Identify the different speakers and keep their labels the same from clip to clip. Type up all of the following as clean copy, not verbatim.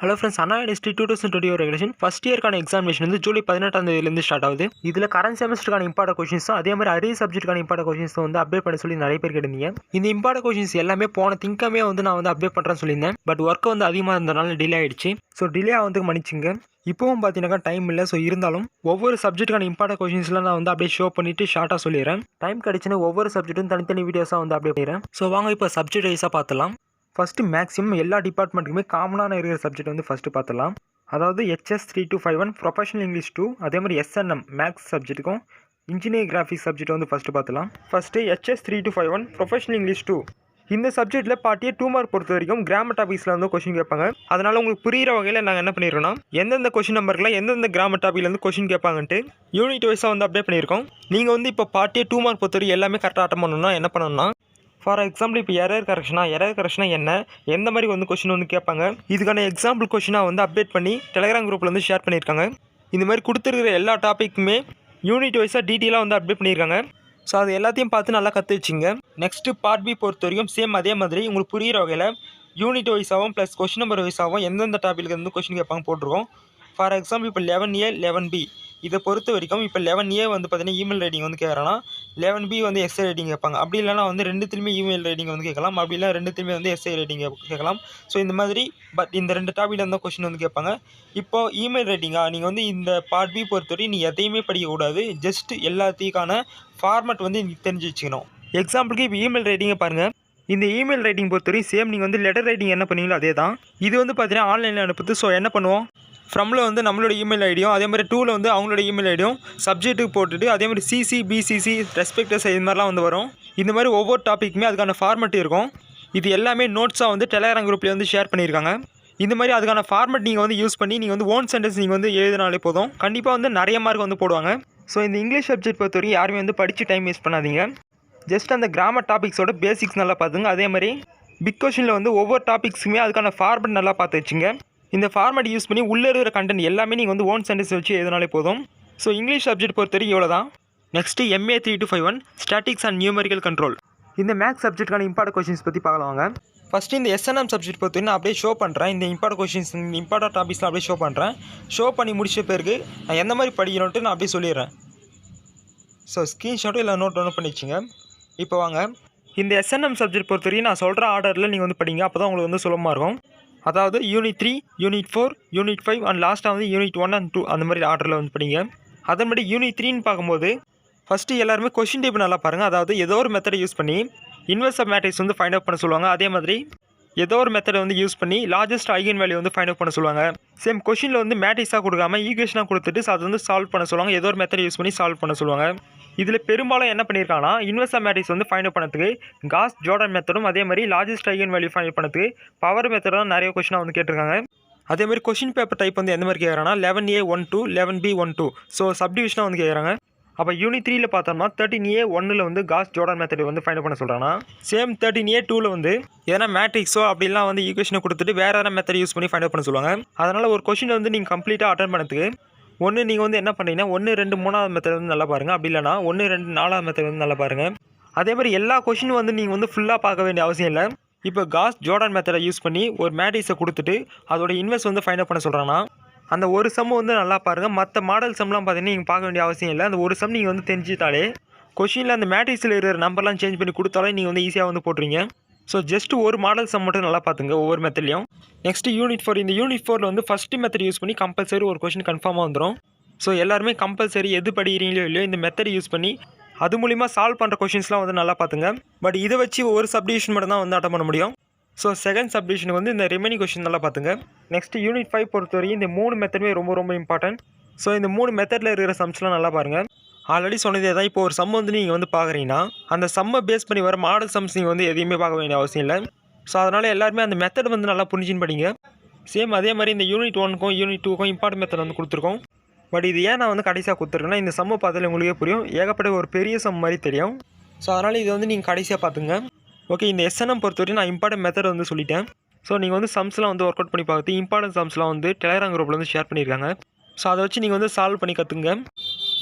Speaker 1: Hello friends, அண்ணா university 2020 regulation first இயர்க்கான examination வந்து ஜூலை 18ஆம் தேதியிலேருந்து start ஆகுது. இதில் கரண்ட் செமஸ்டருக்கான இம்பார்ட்டன்ட் கொஷின்ஸும் அதே மாதிரி அரிய சப்ஜெக்ட்டுக்கான இம்பார்ட்டன்ட் கொஷின்ஸும் வந்து அப்டேட் பண்ண சொல்லி நிறைய பேர் கேட்டிருந்தீங்க. இந்த இம்பார்ட்டன்ட் கொஷின்ஸ் எல்லாமே போன திங்கமே வந்து நான் வந்து அப்டேட் பண்ணுறேன்னு சொல்லியிருந்தேன். பட் ஒர்க் வந்து அதிகமாக இருந்தனால டிலே ஆகிடுச்சு. ஸோ டிலே ஆகுதுக்கு மன்னிச்சுங்க. இப்போவும் பார்த்தீங்கன்னா டைம் இல்லை. ஸோ இருந்தாலும் ஒவ்வொரு சப்ஜெக்ட்டுக்கான இம்பார்ட்டன்ட் கொஷின்ஸ்லாம் நான் வந்து அப்படியே ஷோ பண்ணிவிட்டு ஷார்ட்டாக சொல்லிடுறேன். டைம் கிடச்சுன்னு ஒவ்வொரு சப்ஜெக்ட்டும் தனித்தனி வீடியோஸாக வந்து அப்டேட் பண்ணிடுறேன். ஸோ வாங்க இப்போ சப்ஜெக்ட் வைஸாக பார்த்துலாம். ஃபஸ்ட்டு மேக்ஸிமம் எல்லா டிபார்ட்மெண்ட்டுக்குமே காமனான இருக்கிற சப்ஜெக்ட் வந்து ஃபஸ்ட்டு பார்த்துலாம். அதாவது HS3251 ப்ரொஃபஷனல் இங்கிலீஷ் 2, அதே மாதிரி SNM மேக்ஸ் சப்ஜெக்ட்டுக்கும் இன்ஜினியரிங் கிராஃபிக்ஸ் சப்ஜெக்ட் வந்து ஃபஸ்ட்டு பார்த்துலாம். ஃபஸ்ட்டு HS3251 ப்ரொஃபஷனல் இங்கிலீஷ் 2 இந்த சப்ஜெக்ட்டில் பார்ட்டியே 2 மார்க் பொறுத்த வரைக்கும் கிராமர் டாபிக்ஸில் வந்து கொஷின் கேட்பாங்க. அதனால் உங்களுக்கு புரிகிற வகையில் நாங்கள் என்ன பண்ணிடுறோம்னா எந்தெந்த கொஷின் நம்பருக்குலாம் எந்தெந்த கிராமர் டாபிக்லேருந்து கொஷின் கேட்பாங்கன்ட்டு யூனிட் வைஸாக வந்து அப்டேட் பண்ணியிருக்கோம். நீங்கள் வந்து இப்போ பார்ட்டியே 2 மார்க் பொறுத்த வரைக்கும் எல்லாமே கரெக்டாக அட்டன் பண்ணணும்னா என்ன பண்ணணும்னா, ஃபார் எக்ஸாம்பிள் இப்போ எரர் கரெக்ஷனா என்ன, எந்த மாதிரி வந்து கொஷின் வந்து கேட்பாங்க, இதுக்கான எக்ஸாம்பிள் கொஷினாக வந்து அப்டேட் பண்ணி டெலிகிராம் குரூப்பில் வந்து ஷேர் பண்ணியிருக்காங்க. இந்த மாதிரி கொடுத்துருக்கிற எல்லா டாப்பிக்குமே யூனிட் வைஸாக டீட்டெயிலாக வந்து அப்டேட் பண்ணியிருக்காங்க. ஸோ அது எல்லாத்தையும் பார்த்து நல்லா கற்று வச்சுங்க. நெக்ஸ்ட்டு பார்ட் பி பொறுத்த வரைக்கும் சேம் அதே மாதிரி உங்களுக்கு புரிகிற வகையில் யூனிட் வைஸாகவும் ப்ளஸ் கொஷின் நம்பர் வைஸாகவும் எந்தெந்த டாப்பிக்கு வந்து கொஷின் கேட்பாங்க போட்டிருக்கோம். ஃபார் எக்ஸாம்பிள் இப்போ 11A 11B இதை பொறுத்த வரைக்கும் இப்போ 11A வந்து பார்த்தீங்கன்னா இமெயில் ரைட்டிங் வந்து கேட்குறாங்கன்னா 11B வந்து எஸ்ஐ ரைட்டிங் கேட்பாங்க. அப்படி இல்லைனா வந்து ரெண்டுத்துலையுமே இமெயில் ரைட்டிங் வந்து கேட்கலாம். அப்படி இல்லை ரெண்டுத்துலையுமே வந்து எஸ்ஐ ரைட்டிங் கேட்கலாம். ஸோ இந்த மாதிரி பட் இந்த ரெண்டு டாப்பில் இருந்தால் கொஷின் வந்து கேட்பாங்க. இப்போது இமெயில் ரைட்டிங்காக நீங்கள் வந்து இந்த பார்ட் பி பொறுத்தவரை நீ எதையுமே படிக்கக்கூடாது. ஜஸ்ட் எல்லாத்துக்கான ஃபார்மேட் வந்து நீங்கள் தெரிஞ்சு வச்சுக்கணும். எக்ஸாம்பிளுக்கு இப்போ இமெயில் ரைட்டிங்கை பாருங்கள். இந்த இமெயில் ரைட்டிங் பொறுத்தவரையும் சேம் நீங்கள் வந்து லெட்டர் ரைட்டிங் என்ன பண்ணுவீங்களோ அதே தான். இது வந்து பார்த்தீங்கன்னா ஆன்லைனில் அனுப்புது. ஸோ என்ன பண்ணுவோம், ஃப்ரம்மில் வந்து நம்மளோட இமெயில் ஐடியும் அதே மாதிரி டூவில் வந்து அவங்களோட இமெயில் ஐடியும் சப்ஜெக்ட்டுக்கு போட்டுட்டு அதே மாதிரி சிசி பிசிசி ரெஸ்பெக்டஸ் இது மாதிரிலாம் வந்து வரும். இந்த மாதிரி ஒவ்வொரு டாப்பிக்குமே அதுக்கான ஃபார்மெட் இருக்கும். இது எல்லாமே நோட்ஸாக வந்து டெலிகிராம் குரூப்லேயே வந்து ஷேர் பண்ணியிருக்காங்க. இந்த மாதிரி அதுக்கான ஃபார்மெட் நீங்கள் வந்து யூஸ் பண்ணி நீங்கள் வந்து ஓன் சென்டென்ஸ் நீங்கள் வந்து எழுதினாலே போதும், கண்டிப்பாக வந்து நிறைய மார்க் வந்து போடுவாங்க. ஸோ இந்த இங்கிலீஷ் சப்ஜெக்ட் பொறுத்த வரைக்கும் யாருமே வந்து படித்து டைம் வேஸ்ட் பண்ணாதீங்க. ஜஸ்ட் அந்த கிராமர் டாபிக்ஸோட பேசிக்ஸ் நல்லா பார்த்துங்க. அதே மாதிரி பிக் கொஷனில் வந்து ஒவ்வொரு டாபிக்ஸுமே அதுக்கான ஃபார்மெட் நல்லா பார்த்து வச்சுங்க. இந்த ஃபார்மேட் யூஸ் பண்ணி உள்ளே இருக்கிற கண்டென்ட் எல்லாமே நீங்கள் வந்து ஓன் சென்டென்ஸ் வச்சு எழுதினாலே போதும். ஸோ இங்கிலீஷ் சப்ஜெக்ட் பொறுத்த வரைக்கும் இவ்வளோ தான். Next MA3251 statics and numerical control இந்த மேக்ஸ் சப்ஜெக்ட்டுக்கான இம்பார்ட்டன்ட் கொஷின்ஸ் பற்றி பார்க்கலாம் வாங்க. ஃபஸ்ட்டு இந்த SNM சப்ஜெக்ட் பொறுத்த வரைக்கும் நான் அப்படியே ஷோ பண்ணுறேன். இந்த இம்பார்ட்டன்ட் கொஷின்ஸ் இந்த இம்பார்ட்டன்ட் டாபிக்ஸ்லாம் அப்படியே ஷோ பண்ணுறேன். ஷோ பண்ணி முடிச்ச பிறகு நான் எந்த மாதிரி படிக்கணுன்ட்டு நான் அப்படியே சொல்லிடுறேன். ஸோ ஸ்க்ரீன்ஷாட்டும் இல்லை நோட் ஒன்று பண்ணி வச்சுங்க. இப்போ வாங்க, இந்த SNM சப்ஜெக்ட் பொறுத்த வரைக்கும் நான் சொல்கிற ஆர்டரில் நீங்கள் வந்து படிங்க. அப்போ தான் உங்களுக்கு வந்து சுலபமாக இருக்கும். அதாவது யூனிட் 3, யூனிட் 4, யூனிட் 5 அண்ட் லாஸ்ட்டாக வந்து யூனிட் 1 and 2 அந்த மாதிரி ஆர்டரில் வந்து படிங்க. அதன்படி யூனிட் 3ன்னு பார்க்கும்போது ஃபஸ்ட்டு எல்லாருமே கொஷின் டைப் நல்லா பாருங்கள். அதாவது ஏதோ ஒரு மெத்தடை யூஸ் பண்ணி இன்வெர்ஸ் ஆஃப் மேட்ரிக்ஸ் வந்து ஃபைண்ட் அவுட் பண்ண சொல்லுவாங்க. அதே மாதிரி ஏதோ ஒரு மெத்தடை வந்து யூஸ் பண்ணி லார்ஜஸ்ட் ஐகன் வேல்யூ வந்து ஃபைண்ட் அவுட் பண்ண சொல்லுவாங்க. சேம் கொஷினில் வந்து மேட்ரிக்ஸாக கொடுக்காம ஈக்குவேஷனாக கொடுத்துட்டு அதை வந்து சால்வ் பண்ண சொல்லுவாங்க. ஏதோ ஒரு மெத்தடை யூஸ் பண்ணி சால்வ் பண்ண சொல்லுவாங்க. இதில் பெரும்பாலும் என்ன பண்ணியிருக்காங்கன்னா இன்வெர்ஸ் ஆஃப் மேட்ரிக்ஸ் வந்து ஃபைண்ட் அவுட் பண்ணதுக்கு காஸ் ஜோர்டன் மெத்தடும் அதே மாதிரி largest eigen value find out பண்ணதுக்கு பவர் மெத்தடும் நிறைய கொஷினாக வந்து கேட்டிருக்காங்க. அதே மாதிரி கொஷின் பேப்பர் டைப் வந்து எந்த மாதிரி கேட்குறாங்கன்னா 11A12 11B12 ஸோ சப்டிவிஷனாக வந்து கேட்குறாங்க. அப்போ யூனிட் 3ல் பார்த்தோம்னா 13A1 வந்து காஸ் ஜோர்டன் மெத்தட் வந்து ஃபைண்ட் அவுட் பண்ண சொல்கிறாங்கன்னா சேம் 13A2 வந்து எதனா மேட்ரிக்ஸோ அப்படிலாம் வந்து ஈக்குவேஷனை கொடுத்துட்டு வேறு எதனா மெத்தட் யூஸ் பண்ணி ஃபைண்ட் அவுட் பண்ண சொல்லுவாங்க. அதனால் ஒரு கொஷினை வந்து நீங்கள் கம்ப்ளீட்டாக அட்டன் பண்ணதுக்கு ஒன்று நீங்கள் வந்து என்ன பண்ணுறீங்கன்னா 1, 2, 3வது மெத்தட் வந்து நல்லா பாருங்கள். அப்படி இல்லைனா 1, 2, 4வது மெத்தட் வந்து நல்லா பாருங்கள். அதே மாதிரி எல்லா கொஷினும் வந்து நீங்கள் வந்து ஃபுல்லாக பார்க்க வேண்டிய அவசியம் இல்லை. இப்போ காஸ் ஜோர்டன் மெத்தடை யூஸ் பண்ணி ஒரு மேட்ரிக்ஸை கொடுத்துட்டு அதோட இன்வெர்ஸ் வந்து ஃபைண்ட் அவுட் பண்ண சொல்கிறாங்கன்னா அந்த ஒரு சம் வந்து நல்லா பாருங்கள். மற்ற மாடல் சம்லாம் பார்த்தீங்கன்னா நீங்கள் பார்க்க வேண்டிய அவசியம் இல்லை. அந்த ஒரு சம் நீங்கள் வந்து தெரிஞ்சுட்டாலே கொஷினில் அந்த மேட்ரிக்ஸில் இருக்கிற நம்பர்லாம் சேஞ்ச் பண்ணி கொடுத்தாலே நீங்கள் வந்து ஈஸியாக வந்து போட்டுருங்க. ஸோ ஜஸ்ட் ஒரு மாடல் சம் மட்டும் நல்லா பார்த்துங்க ஒவ்வொரு மெத்தட்லையும். நெக்ஸ்ட்டு யூனிட் 4 இந்த யூனிட் 4ல் வந்து ஃபஸ்ட்டு மெத்தட் யூஸ் பண்ணி கம்பல்சரி ஒரு கொஷின் கன்ஃபார்மாக வந்துடும். ஸோ எல்லாருமே கம்பல்சரி எது படிக்கிறீங்களோ இல்லையோ இந்த மெத்தட் யூஸ் பண்ணி அது மூலிமா சால்வ் பண்ணுற கொஷின்ஸ்லாம் வந்து நல்லா பார்த்துங்க. பட் இதை வச்சு ஒரு சப்டிவிஷன் மட்டும் தான் வந்து அட்டன் பண்ண முடியும். ஸோ செகண்ட் சப்டிவிஷனுக்கு வந்து இந்த ரிமைனிங் கொஷின் நல்லா பார்த்துங்க. நெக்ஸ்ட் யூனிட் 5 பொறுத்தவரைக்கும் இந்த 3 மெத்தடுமே ரொம்ப இம்பார்ட்டன்ட். ஸோ இந்த 3 மெத்தடில் இருக்கிற சம்ஸ்லாம் நல்லா பாருங்கள். ஆல்ரெடி சொன்னதே தான். இப்போ ஒரு சம் வந்து நீங்கள் வந்து பார்க்குறீங்கன்னா அந்த சம்மை பேஸ் பண்ணி வர மாடல் சம்ஸ் நீங்கள் வந்து எதையுமே பார்க்க வேண்டிய அவசியம் இல்லை. ஸோ அதனால் எல்லாருமே அந்த மெத்தட் வந்து நல்லா புரிஞ்சுன்னு படிங்க. சேம் அதே மாதிரி இந்த யூனிட் 1க்கும் யூனிட் 2க்கும் இம்பார்ட்டன்ட் மெத்தட் வந்து கொடுத்துருக்கோம். பட் இது ஏன் நான் வந்து கடைசியாக கொடுத்துருக்கேன்னா இந்த சம்மை பார்த்தாலே உங்களுக்கே புரியும், ஏகப்பட்ட ஒரு பெரிய சம் மாதிரி தெரியும். ஸோ அதனால் இது வந்து நீங்கள் கடைசியாக பார்த்துங்க. ஓகே, இந்த SNM பொறுத்தவரைக்கும் நான் இம்பார்ட்டன்ட் மெத்தட் வந்து சொல்லிட்டேன். ஸோ நீங்கள் வந்து சம்ஸ்லாம் வந்து ஒர்க் அவுட் பண்ணி பார்த்து இம்பார்ட்டன்ட் சம்ஸ்லாம் வந்து டெலிகிராம் குரூப்பில் வந்து ஷேர் பண்ணியிருக்காங்க. ஸோ அதை வச்சு நீங்கள் வந்து சால்வ் பண்ணி கற்றுங்க.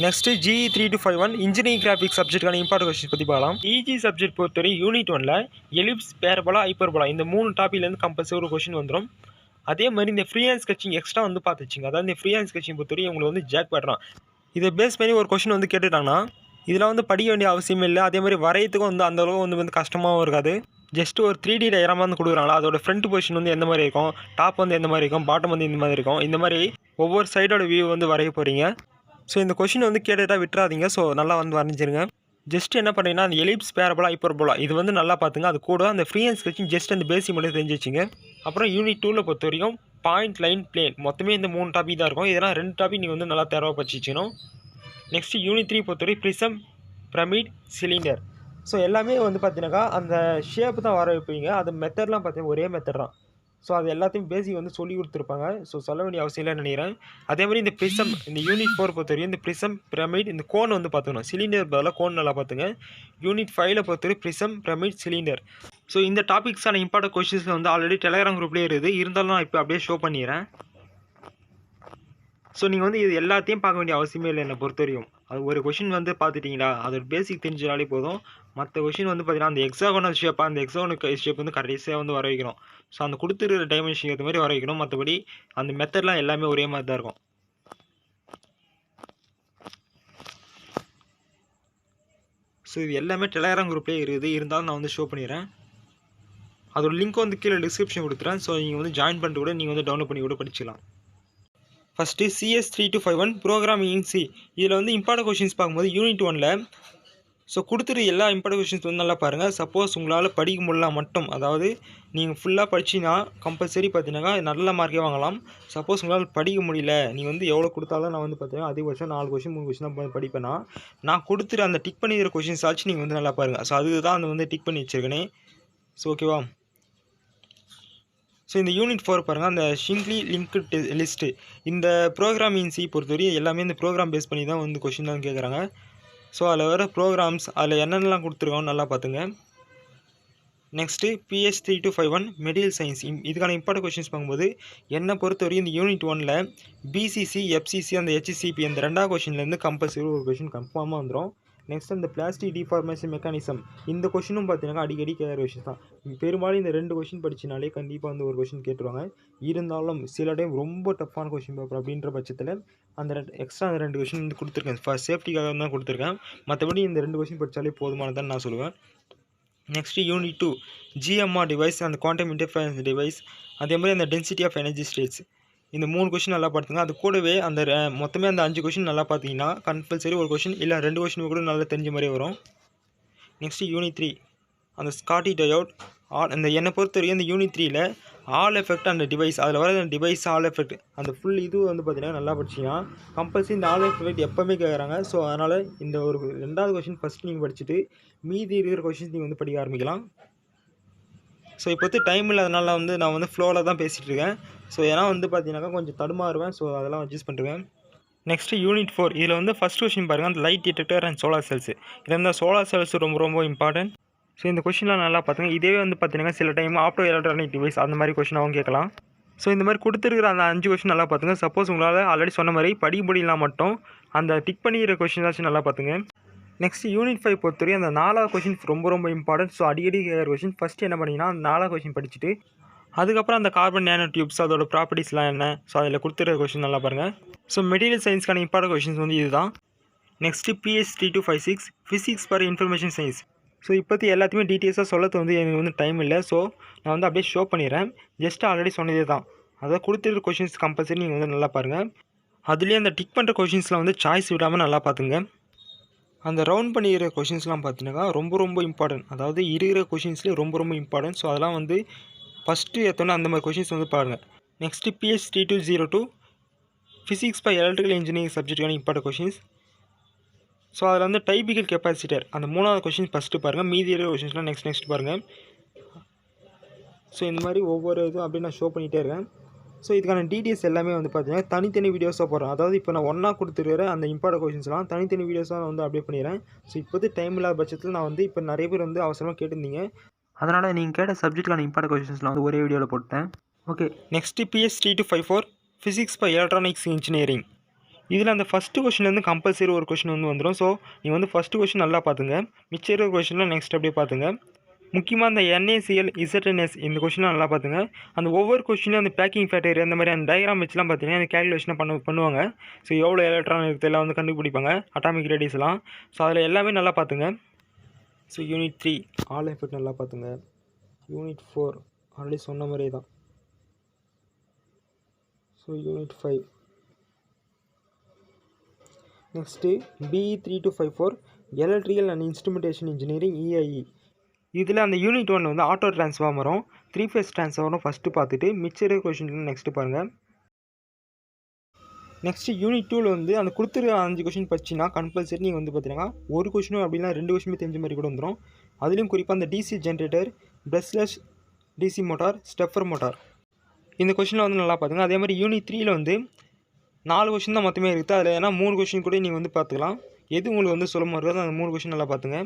Speaker 1: நெக்ஸ்ட்டு GE3251 இன்ஜினியரிங் கிராஃபிக்ஸ் சப்ஜெக்ட்டுக்கான இம்பார்ட்டன்ட் கொஸ்டின் பற்றி பார்க்கலாம். EG சப்ஜெக்ட் பொறுத்தவரை யூனிட் 1ல் எலிப்ஸ், பேரபோலா, ஹைப்பர்போலா இந்த 3 டாப்பிக்லேருந்து கம்பல்சரி ஒரு கொஸ்டின் வந்துடும். அதே மாதிரி இந்த ஃப்ரீ ஹேண்ட் ஸ்கெட்சிங் எக்ஸ்ட்ரா வந்து பார்த்துச்சிங்க. அதாவது இந்த ஃப்ரீ ஹேண்ட் ஸ்கெட்சிங் பொறுத்தவரைக்கும் உங்களுக்கு வந்து ஜாக் பண்ணுறான். இதை பேஸ் பண்ணி ஒரு கொஸ்டின் வந்து கேட்டுட்டாங்கன்னா இதில் வந்து படிக்க வேண்டிய அவசியம் இல்லை. அதே மாதிரி வரையத்துக்கும் வந்து அந்தளவு வந்து கஷ்டமாகவும் இருக்காது. ஜஸ்ட் ஒரு 3D டயக்ராம் வந்து கொடுக்குறாங்களா, அதோட ஃப்ரண்ட் பொசிஷன் வந்து எந்த மாதிரி இருக்கும், டாப் வந்து எந்த மாதிரி இருக்கும், பாட்டம் வந்து இந்த மாதிரி இருக்கும். இந்த மாதிரி ஒவ்வொரு சைடோட வியூ வந்து வரைய போகிறீங்க. ஸோ இந்த கொஸ்டின் வந்து கேட்டுட்டா விட்டுறாதீங்க. ஸோ நல்லா வந்து வரைஞ்சிருங்க. ஜஸ்ட் என்ன பண்ணுறீங்கன்னா அந்த எலிப்ஸ், பேரபோலா, ஹைப்பர்போலா இது வந்து நல்லா பார்த்துங்க. அது கூட அந்த ஃப்ரீ ஹேண்ட் ஸ்கெட்சிங் ஜஸ்ட் அந்த பேசிக் மட்டும் தெரிஞ்சு வச்சுங்க. அப்புறம் யூனிட் 2ல் பொறுத்த வரைக்கும் பாயிண்ட், லைன், பிளேன் மொத்தமே இந்த 3 டாபிக் தான் இருக்கும். இதெல்லாம் 2 டாபிக் நீங்கள் வந்து நல்லா தேர்வாக படிச்சிக்கணும். நெக்ஸ்ட் யூனிட் 3 பொறுத்தவரை ப்ரிசம், பிரமிட், சிலிண்டர். ஸோ எல்லாமே வந்து பார்த்தீங்கன்னாக்கா அந்த ஷேப் தான் வர வைப்பீங்க. அது மெத்தட்லாம் பார்த்தீங்கன்னா ஒரே மெத்தட் தான். ஸோ அது எல்லாத்தையும் பேசிக் வந்து சொல்லி கொடுத்துருப்பாங்க. ஸோ சொல்ல வேண்டிய அவசியம் இல்லைன்னு நினைக்கிறேன். அதே மாதிரி இந்த ப்ரிசம், இந்த யூனிட் 4 பொறுத்தவரைக்கும் இந்த ப்ரிசம், பிரமிட், இந்த கோன் வந்து பார்த்துக்கணும். சிலிண்டர் பதிலாக கோன் நல்லா பார்த்துங்க. யூனிட் 5ல் பொறுத்தவரை ப்ரிசம், பிரமிட், சிலிண்டர். ஸோ இந்த டாபிக்ஸான இம்பார்ட்டன்ட் கொஸ்டின்ஸ் வந்து ஆல்ரெடி டெலிகிராம் குரூப்லேயே இருக்குது. இருந்தாலும் நான் இப்போ அப்படியே ஷோ பண்ணிடுறேன். ஸோ நீங்கள் வந்து இது எல்லாத்தையும் பார்க்க வேண்டிய அவசியமே இல்லை என்னை பொறுத்தவரையும். அது ஒரு கொஷின் வந்து பார்த்துட்டிங்களா, அதோட பேசிக் தெரிஞ்சாலே போதும். மற்ற கொஷின் வந்து பார்த்தீங்கன்னா அந்த எக்ஸாகோனல் ஷேப்பாக அந்த எக்ஸாகோனல் ஷேப் வந்து கடைசியாக வந்து வர வைக்கணும். ஸோ அந்த கொடுத்துருக்கிற டைமென்ஷன் ஏற்ற மாதிரி வர வைக்கணும். மற்றபடி அந்த மெத்தட்லாம் எல்லாமே ஒரே மாதிரி தான் இருக்கும். ஸோ இது எல்லாமே டெலிகிராம் குரூப்லேயே இருக்குது. இருந்தாலும் நான் வந்து ஷோ பண்ணிடுறேன். அதோட லிங்க் வந்து கீழே டிஸ்கிரிப்ஷன் கொடுத்துறேன். ஸோ நீங்கள் வந்து ஜாயின் பண்ணிட்டு கூட நீங்கள் வந்து டவுன்லோட் பண்ணி கூட படிச்சிக்கலாம். First CS3251 programming in C. இதில் வந்து இம்பார்ட்டன்ட் கொஷின்ஸ் பார்க்கும்போது யூனிட் 1ல் ஸோ கொடுத்துரு எல்லா இம்பார்ட்டன்ட் கொஷின்ஸ் வந்து நல்லா பாருங்கள். சப்போஸ் உங்களால் படிக்க முடியல மட்டும், அதாவது நீங்கள் ஃபுல்லாக படிச்சிங்கன்னா கம்பல்சரி பார்த்தீங்கன்னா நல்ல மார்க்கே வாங்கலாம். சப்போஸ் உங்களால் படிக்க முடியல, நீங்கள் வந்து எவ்வளோ கொடுத்தாலும் நான் வந்து பார்த்தீங்கன்னா அதிகபட்சம் 4 கொஷின் 3 கொஷின் தான் படிப்பேன்னா, நான் கொடுத்துரு அந்த டிக் பண்ணிக்கிற கொஷின்ஸ் ஆச்சு நீங்கள் வந்து நல்லா பாருங்கள். ஸோ அதுதான் அந்த வந்து டிக் பண்ணி வச்சுருக்கேனே. ஸோ ஓகேவா. ஸோ இந்த யூனிட் 4 பாருங்கள், அந்த ஷிங்க்லி லிங்க்டு லிஸ்ட்டு. இந்த ப்ரோக்ராமிங் சி பொறுத்தவரை எல்லாமே இந்த ப்ரோக்ராம் பேஸ் பண்ணி தான் வந்து கொஷின் தான் கேட்குறாங்க. ஸோ அதில் வர ப்ரோக்ராம்ஸ் அதில் என்னென்னலாம் கொடுத்துருக்கோம் நல்லா பார்த்துங்க. Next PH3251 material science. இதுக்கான இம்பார்ட்டன்ட் கொஷின்ஸ் பார்க்கும்போது என்னை பொறுத்தவரைக்கும் இந்த யூனிட் 1ல் BCC, FCC, அந்த HCP அந்த 2வது கொஷின்லேருந்து கம்பல்சரி ஒரு கொஷின் கன்ஃபார்மாக வந்துடும். நெக்ஸ்ட் அந்த பிளாஸ்டிக் டிஃபார்மேஷன் மெக்கானிசம், இந்த கொஷினும் பார்த்தீங்கன்னா அடிக்கடி கேட்குற கொஷின் தான். பெரும்பாலும் இந்த 2 கொஷின் படிச்சினாலே கண்டிப்பாக வந்து ஒரு கொஷின் கேட்டுருவாங்க. இருந்தாலும் சில டைம் ரொம்ப டஃப்பான கொஷின் பேப்பர் அப்படின்ற பட்சத்தில் அந்த எக்ஸ்ட்ரா அந்த 2 கொஷின் வந்து கொடுத்துருக்கேன். ஃபர்ஸ்ட் சேஃப்டிக்காக தான் கொடுத்துருக்கேன். மற்றபடி இந்த 2 கொஷின் படித்தாலே போதுமானதான் நான் சொல்லுவேன். நெக்ஸ்ட்டு யூனிட் 2 GMR டிவைஸ், அந்த குவாண்டம் இன்டர்ஃபரன்ஸ் டிவைஸ், அதே மாதிரி அந்த டென்சிட்டி ஆஃப் எனர்ஜி ஸ்டேட்ஸ். இந்த 3 கொஷின் நல்லா பார்த்துங்க. அது கூடவே அந்த மொத்தமே அந்த 5 கொஷின் நல்லா பார்த்தீங்கன்னா கம்பல்சரி ஒரு கொஷின் இல்லை 2 கொஷின் கூட நல்லா தெரிஞ்ச மாதிரி வரும். நெக்ஸ்ட்டு யூனிட் 3 அந்த ஸ்காட்டி டயோட். அந்த என்னை பொறுத்தவரைக்கும் இந்த யூனிட் 3ல் ஆல் எஃபெக்ட் அந்த டிவைஸ், அதில் வர அந்த டிவைஸ் ஆல் எஃபெக்ட் அந்த ஃபுல் இது வந்து பார்த்தீங்கன்னா நல்லா படிச்சிங்கன்னா கம்பல்சரி இந்த ஆல் எஃபெக்ட் எப்போவுமே கேட்குறாங்க. ஸோ அதனால் இந்த ஒரு 2வது கொஷின் ஃபஸ்ட் நீங்கள் படிச்சுட்டு மீதி இருக்கிற கொஷின்ஸ் நீங்கள் வந்து படிக்க ஆரம்பிக்கலாம். ஸோ இப்போ டைம் இல்லாதனால வந்து நான் வந்து ஃப்ளோவில் தான் பேசிகிட்டு இருக்கேன். ஸோ ஏன்னா வந்து பார்த்தீங்கன்னாக்கா கொஞ்சம் தடுமாறுவேன். ஸோ அதெல்லாம் அட்ஜஸ்ட் பண்ணுறேன். நெக்ஸ்ட்டு யூனிட் 4 இதில் வந்து ஃபஸ்ட் கொஷின் பாருங்கள், அந்த light detector and solar cells. இதில் இந்த சோலார் செல்ஸ் ரொம்ப இம்பார்ட்டன்ட். ஸோ இந்த கொஷின்லாம் நல்லா பார்த்துங்க. இதே வந்து பார்த்தீங்கன்னா சில டைம் ஆப்டோ எலக்ட்ரானிக் டிவைஸ் அந்த மாதிரி கொஷினாகவும் கேட்கலாம். ஸோ இந்த மாதிரி கொடுத்துருக்கிற அந்த 5 கொஷின் நல்லா பார்த்துங்க. சப்போஸ் உங்களால் ஆல்ரெடி சொன்ன மாதிரி படிக்க முடியலாம் மட்டும் அந்த டிக் பண்ணிக்கிற கொஷினாச்சும் நல்லா பார்த்துங்க. நெக்ஸ்ட் யூனிட் 5 பொறுத்தவரைக்கும் அந்த 4வது கொஷின் ரொம்ப இம்பார்ட்டன்ட். ஸோ அடிக்கடி கேட்குற கொஷின். ஃபஸ்ட்டு என்ன பண்ணிங்கன்னா அந்த 4வது கொஷின் படிச்சுட்டு அதுக்கப்புறம் அந்த கார்பன் நேனோ டியூப்ஸ் அதோட ப்ராப்பர்ட்டிஸ்லாம் என்ன, ஸோ அதில் கொடுத்துருக்க கொஷின் நல்லா பாருங்கள். ஸோ மெட்டீரியல் சயின்ஸ்க்கான இம்பார்ட்டன்ட் கொஷின்ஸ் வந்து இதுதான். Next PH3256 physics for information science. So இப்போத்தி எல்லாத்தையுமே டீட்டெயில்ஸாக சொல்லது வந்து எனக்கு வந்து டைம் இல்லை. ஸோ நான் வந்து அப்படியே ஷோ பண்ணிடுறேன். ஜஸ்ட் ஆல்ரெடி சொன்னதே தான். அதாவது கொடுத்துருக்க கொஷின்ஸ் கம்பல்சரி நீங்கள் வந்து நல்லா பாருங்கள். அதுலேயே அந்த டிக் பண்ணுற கொஷின்ஸ்லாம் வந்து சாய்ஸ் விடாமல் நல்லா பார்த்துங்க. அந்த ரவுண்ட் பண்ணிக்கிற கொஷின்ஸ்லாம் பார்த்தீங்கன்னா ரொம்ப இம்பார்ட்டன்ட். அதாவது இருக்கிற கொஷின்ஸ்லேயே ரொம்ப இம்பார்ட்டன்ட். ஸோ அதெல்லாம் வந்து ஃபஸ்ட்டு ஏற்றோன்னே அந்த மாதிரி கொஷின்ஸ் வந்து பாருங்கள். Next PH3202 physics by electrical engineering சப்ஜெக்ட்டுக்கான இம்பார்ட்டன்ட் கொஷின்ஸ். ஸோ அதில் வந்து டைபிக்கல் கெப்பாசிட்டர் அந்த 3வது கொஷின் ஃபஸ்ட்டு பாருங்கள். மீதி இருக்கிற கொஷின்ஸ்லாம் நெக்ஸ்ட் பாருங்கள். ஸோ இந்த மாதிரி ஒவ்வொரு இதுவும் அப்படியே நான் ஷோ பண்ணிகிட்டே இருக்கேன். ஸோ இதுக்கான டீட்டெயில்ஸ் எல்லாமே வந்து பார்த்தீங்கன்னா தனித்தனி வீடியோஸாக போடுறேன். அதாவது இப்போ நான் ஒன்றா கொடுத்துருக்கிற அந்த இம்பார்ட்டன்ட் கொஷின்ஸ்லாம் தனித்தனி வீடியோஸாக நான் வந்து அப்டேட் பண்ணிடுறேன். ஸோ இப்போது டைம் இல்லாத பட்சத்தில் நான் வந்து இப்போ நிறைய பேர் வந்து அவசரமாக கேட்டிருந்தீங்க. அதனால் நீங்கள் கேட்ட சப்ஜெக்ட்டுக்கான இம்பார்ட்டன்ட் கொஷின்ஸ்லாம் வந்து ஒரே வீடியோவில் போட்டேன். Okay, next PH3254 physics by electronics engineering. இதில் அந்த ஃபஸ்ட்டு கொஷின்லேருந்து கம்பல்சரி ஒரு கொஷின் வந்து வந்துடும். ஸோ நீங்கள் வந்து ஃபஸ்ட்டு கொஷின் நல்லா பார்த்துங்க. மிச்சம் இருக்கிற கொஷின்லாம் நெக்ஸ்ட் அப்படியே பார்த்துங்க. முக்கியமாக அந்த NaCl ZnS இந்த கொஷின்லாம் நல்லா பார்த்துங்க. அந்த ஒவ்வொரு கொஷினும் அந்த பேக்கிங் ஃபேக்டரி அந்த மாதிரி அந்த டயக்ராம் வச்சுலாம் பார்த்தீங்கன்னா அந்த கேல்குலேஷனை பண்ணுவாங்க. ஸோ எவ்வளோ எலக்ட்ரான் இருக்குது எல்லாம் வந்து கண்டுபிடிப்பாங்க, அட்டாமிக் ரேடியஸ்லாம். ஸோ அதில் எல்லாமே நல்லா பார்த்துங்க. ஸோ யூனிட் 3 ஆல் எஃபெக்ட் நல்லா பார்த்துங்க. யூனிட் 4 ஆல்ரெடி சொன்ன மாதிரியே தான். So unit 5 next BE3254 electrical and instrumentation engineering EIE. இதில் அந்த யூனிட் 1 வந்து ஆட்டோ டிரான்ஸ்ஃபார்மரும் 3 ஃபேஸ் டிரான்ஸ்ஃபார்மரும் ஃபஸ்ட்டு பார்த்துட்டு மிச்சர் கொஷின் நெக்ஸ்ட்டு பாருங்கள். நெக்ஸ்ட்டு யூனிட் 2ல் வந்து அந்த கொடுத்துருக்க 5 கொஷின் படிச்சின்னா கம்பல்சரி நீங்கள் வந்து பார்த்தீங்கன்னா ஒரு கொஷினும் அப்படின்னா 2 கொஷினுமே தெரிஞ்ச மாதிரி கூட வந்துடும். அதுலேயும் குறிப்பாக அந்த DC generator, brushless DC motor, stepper motor இந்த கொஷினில் வந்து நல்லா பார்த்துங்க. அதே மாதிரி யூனிட் 3ல் வந்து 4 கொஷின் தான் மொத்தமே இருக்குது. அதில் ஏன்னா 3 கொஷின் கூட நீங்கள் வந்து பார்த்துக்கலாம். எது உங்களுக்கு வந்து சுலபமாக இருக்கோ அந்த 3 கொஷின் நல்லா பார்த்துங்க.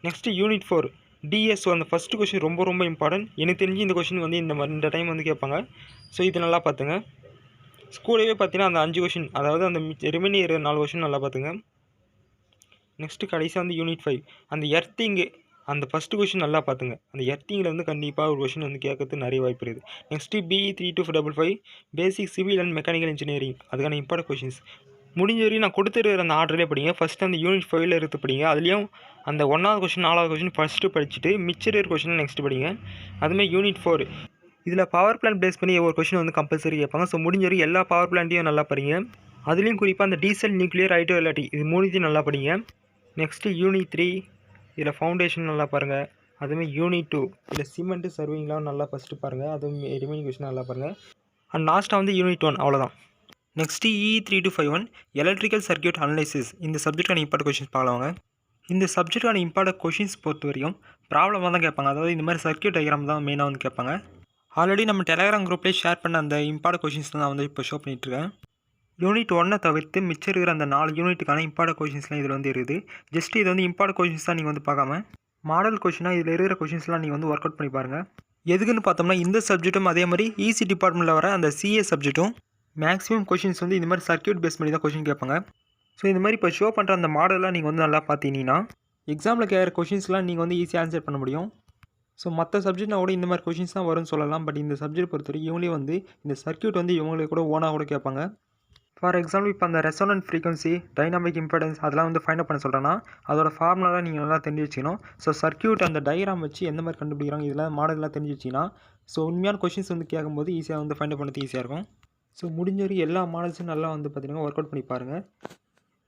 Speaker 1: நெக்ஸ்ட்டு யூனிட் 4 DSO அந்த ஃபஸ்ட்டு கொஷின் ரொம்ப இம்பார்ட்டன்ட். எனக்கு தெரிஞ்சு இந்த கொஷின் வந்து இந்த டைம் வந்து கேட்பாங்க. ஸோ இது நல்லா பார்த்துங்க. ஸ்கூலவே பார்த்தீங்கன்னா அந்த 5 கொஷின் அதாவது அந்த ரிமைனிங் 4 கொஷின் நல்லா பார்த்துங்க. நெக்ஸ்ட்டு கடைசியாக வந்து யூனிட் 5 அந்த எர்த்திங்கு அந்த ஃபஸ்ட்டு கொஷின் நல்லா பார்த்துங்க. அந்த எர்த்திங்கில் வந்து கண்டிப்பாக ஒரு கொஷின் வந்து கேட்கறதுக்கு நிறைய வாய்ப்பு இருக்குது. Next BE3255 basic civil and mechanical engineering அதுக்கான இம்பார்ட்டன்ட் கொஷின்ஸ் முடிஞ்ச வரையும் நான் கொடுத்துருக்கிற அந்த ஆர்டர்லேயே படிங்க. ஃபஸ்ட்டு அந்த யூனிட் 5ல் எடுத்து படிங்க. அதுலேயும் அந்த 1வது கொஷின் 4வது கொஷின் ஃபஸ்ட்டு படிச்சுட்டு மிச்சர் கொஷின் நெக்ஸ்ட்டு படிங்க. அதுமாதிரி யூனிட் 4 இதில் பவர் பிளான்ட் பேஸ் பண்ணி ஒரு கொஷின் வந்து கம்பல்சரி கேட்பாங்க. ஸோ முடிஞ்ச வரைக்கும் எல்லா பவர் பிளான்ட்டையும் நல்லா படிங்க. அதுலேயும் குறிப்பாக அந்த டீசல், நியூக்ளியர், ஹைட்ரோ எலக்ட்ரிக் இது மூணுத்தையும் நல்லா படிங்க. நெக்ஸ்ட்டு யூனிட் 3 இதில் ஃபவுண்டேஷன் நல்லா பாருங்கள். அதுமாதிரி யூனிட் 2 இதில் சிமெண்ட்டு சர்விங்லாம் நல்லா ஃபஸ்ட்டு பாருங்கள். அதுவும் ரிமைனிங் கொஷின் நல்லா பாருங்கள். அண்ட் லாஸ்ட்டாக வந்து யூனிட் 1 அவ்வளோதான். Next EE3251 electrical circuit analysis இந்த சப்ஜெக்டான இம்பார்ட்டன்ட் கொஷின்ஸ் பார்க்கலாங்க. இந்த சப்ஜெக்டான இம்பார்ட்டன்ட் கொஷின்ஸ் பொறுத்த வரைக்கும் ப்ராப்ளமாக தான் கேட்பாங்க. அதாவது இந்த மாதிரி சர்க்யூட் டயக்ராம் தான் மெயினாக வந்து கேட்பாங்க. ஆல்ரெடி நம்ம டெலகிராம் குரூப்லேயே ஷேர் பண்ண அந்த இம்பார்ட்டன்ட் கொஷின்ஸ் தான் வந்து இப்போ ஷோ பண்ணிகிட்ருக்கேன். யூனிட் 1 தவிர்த்து மிச்சம் இருக்கிற அந்த 4 யூனிட்டுக்கான இம்பார்ட்டன்ட் கொஷின்ஸ்லாம் இதில் வந்து இருக்குது. ஜஸ்ட் இது வந்து இம்பார்ட்டன்ட் கொஷின்ஸ் தான் நீங்கள் வந்து பார்க்காம மாடல் கொஷினாக இதில் இருக்கிற கொஷின்ஸ்லாம் நீங்கள் வந்து ஒர்க் அவுட் பண்ணி பாருங்கள். எதுக்குன்னு பார்த்தோம்னா இந்த சப்ஜெக்ட்டும் அதே மாதிரி EC டிபார்ட்மெண்ட்டில் வர அந்த CA சப்ஜெக்ட்டும் மேக்ஸிமம் கொஷின்ஸ் வந்து இந்த மாதிரி சர்க்யூட் பேஸ் பண்ணி தான் கொஷின் கேட்பாங்க. ஸோ இந்த மாதிரி இப்போ ஷோ பண்ணுற அந்த மாடலாம் நீங்கள் வந்து நல்லா பார்த்தீங்கன்னா எக்ஸாமில் கேட்குற கொஷின்ஸ்லாம் நீங்கள் வந்து ஈஸியாக ஆன்சர் பண்ண முடியும். ஸோ மற்ற சப்ஜெக்ட்னா கூட இந்த மாதிரி கொஷின்ஸ் தான் வரும்னு சொல்லலாம். பட் இந்த சப்ஜெக்ட் பொறுத்தவரைக்கும் இவங்களே வந்து இந்த சர்க்யூட் வந்து இவங்களுக்கு கூட ஓனாக கூட கேட்பாங்க. ஃபார் எக்ஸாம்பிள் இப்போ அந்த ரெசோனன்ட் ஃப்ரீக்வன்சி, டைனாமிக் இம்பெடன்ஸ் அதெல்லாம் வந்து ஃபைண்ட் அவுட் பண்ண சொல்கிறேன்னா அதோட ஃபார்முலாலாம் நீங்கள் நல்லா தெரிஞ்சு வச்சுக்கணும். ஸோ சர்க்யூட் அந்த டயக்ராம் வச்சு எந்த மாதிரி கண்டுபிடிக்கிறாங்க இதெல்லாம் மாடல்லாம் தெரிஞ்சு வச்சிங்கன்னா ஸோ உண்மையான கொஷின்ஸ் வந்து கேட்கும்போது ஈஸியாக வந்து ஃபைண்ட் அவுட் பண்ணது ஈஸியாக இருக்கும். ஸோ முடிஞ்ச வரைக்கும் எல்லா மாடல்ஸும் நல்லா வந்து பார்த்தீங்கன்னா ஒர்க் அவுட் பண்ணி பாருங்கள்.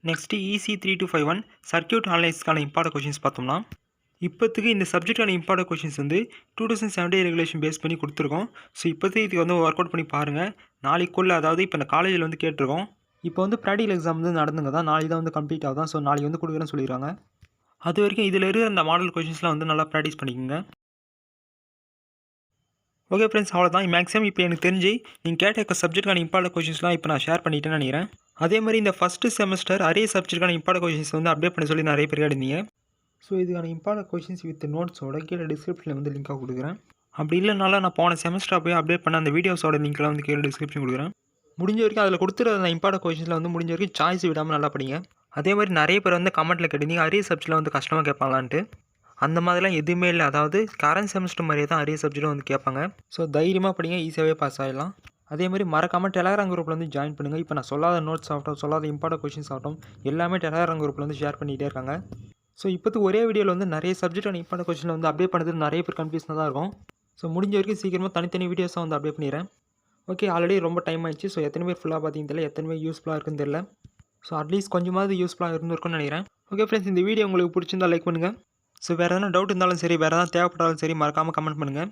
Speaker 1: நெக்ஸ்ட்டு EC3251 சர்க்யூட் அனலைசிஸ்க்கான இம்பார்ட்டன்ட் கொஷின்ஸ் பார்த்தோம்னா இப்போத்துக்கு இந்த சப்ஜெக்டான இம்பார்ட்டன்ட் கொஷின்ஸ் வந்து 2017 ரெகுலேஷன் பேஸ் பண்ணி கொடுத்துருக்கோம். ஸோ இப்போதைக்கு இதுக்கு வந்து ஒர்க் அவுட் பண்ணி பாருங்கள். நாளைக்குள்ளே அதாவது இப்போ இந்த காலேஜில் வந்து கேட்டிருக்கோம். இப்போ வந்து ப்ராக்டிகல் எக்ஸாம் வந்து நடந்துங்க தான் நாளைக்கு தான் வந்து கம்ப்ளீட் ஆகுதான். ஸோ நாளைக்கு வந்து கொடுக்குறேன்னு சொல்லிடுறாங்க. அது வரைக்கும் இதில் இருக்கிற அந்த மாடல் கொஷின்ஸ்லாம் வந்து நல்லா ப்ராக்டிஸ் பண்ணிக்கோங்க. ஓகே ஃப்ரெண்ட்ஸ், அவ்வளோதான். மேக்ஸிமம் இப்போ எனக்கு தெரிஞ்சு நீங்கள் கேட்ட சப்ஜெக்டான இம்பார்ட்டன்ட் கொஷின்ஸ்லாம் இப்போ நான் ஷேர் பண்ணிட்டேன்னு நினைக்கிறேன். அதே மாதிரி இந்த ஃபஸ்ட்டு செமஸ்டர் அரே சப்ஜெக்டான இம்பார்ட்டன்ட் கொஷின்ஸ் வந்து அப்டேட் பண்ண சொல்லி நிறைய பேர் கேட்டிருந்தீங்க. ஸோ இதுக்கான இம்பார்ட்டன்ட் கொஷின்ஸ் வித் நோட்ஸோட கீழே டிஸ்கிரிப்ஷனில் வந்து லிங்காக கொடுக்குறேன். அப்படி இல்லைனாலும் நான் போன செமஸ்டர் போய் அப்டேட் பண்ண அந்த வீடியோஸோட லிங்க்லாம் வந்து கீழே டிஸ்கிரிப்ஷன் கொடுக்குறேன். முடிஞ்ச வரைக்கும் அதில் கொடுத்துருந்த அந்த இம்பார்ட்டன்ட் கொஷின்ஸில் வந்து முடிஞ்ச வரைக்கும் சாய்ஸ் விடாமல் நல்லா படிங்க. அதே மாதிரி நிறைய பேர் வந்து கமெண்ட்டில் கேட்டிருந்தீங்க அரே சப்ஜெக்டில் வந்து கஷ்டமாக கேட்பாங்களான்ட்டு. அந்த மாதிரிலாம் எதுவுமே இல்லை. அதாவது கரண்ட் செமஸ்டர் மாதிரியே தான் அரே சப்ஜெக்டும் வந்து கேட்பாங்க. ஸோ தைரியமாக படிங்க, ஈஸியாகவே பாஸ் ஆகிடலாம். அதே மாதிரி மறக்காமல் டெலகிராம் குரூப்பில் வந்து ஜாயின் பண்ணுங்கள். இப்போ நான் சொல்லாத நோட்ஸ் ஆகட்டும், சொல்லாத இம்பார்ட்டன்ட் கொஷின்ஸ் ஆகட்டும் எல்லாமே டெலகிராம் குரூப்பில் வந்து ஷேர் பண்ணிகிட்டே இருக்காங்க. ஸோ இப்போது ஒரே வீடியோவில் வந்து நிறைய சப்ஜெக்டான இம்பார்ட்டன்ட் கொஷின் வந்து அப்டேட் பண்ணுறது நிறைய பேர் கன்ஃபியூஷனாக தான் இருக்கும். ஸோ முடிஞ்ச வரைக்கும் சீக்கிரமாக தனித்தனி வீடியோஸாக வந்து அப்டேட் பண்ணிடுறேன். ஓகே, ஆல்ரெடி ரொம்ப டைம் ஆயிடுச்சு. ஸோ எத்தனை பேர் ஃபுல்லாக பார்த்தீங்க தெரியல, எத்தனை பேர் யூஸ்ஃபுல்லாக இருக்குன்னு தெரியல. ஸோ அட்லீஸ்ட் கொஞ்சமாவது யூஸ்ஃபுல்லாக இருந்திருக்கும்னு நினைக்கிறேன். ஓகே ஃப்ரெண்ட்ஸ், இந்த வீடியோ உங்களுக்கு பிடிச்சிருந்தா லைக் பண்ணுங்கள். ஸோ வேறு எதனா டவுட் இருந்தாலும் சரி, வேறு எதாவது தேவைப்பட்டாலும் சரி மறக்காமல் கமெண்ட் பண்ணுங்கள்.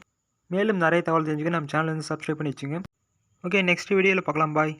Speaker 1: மேலும் நிறைய தகவல் தெரிஞ்சுக்க நம்ம சேனல் வந்து சப்ஸ்கிரைப் பண்ணி வச்சுங்க. ஓகே, நெக்ஸ்ட் வீடியோவில் பார்க்கலாம். பாய்.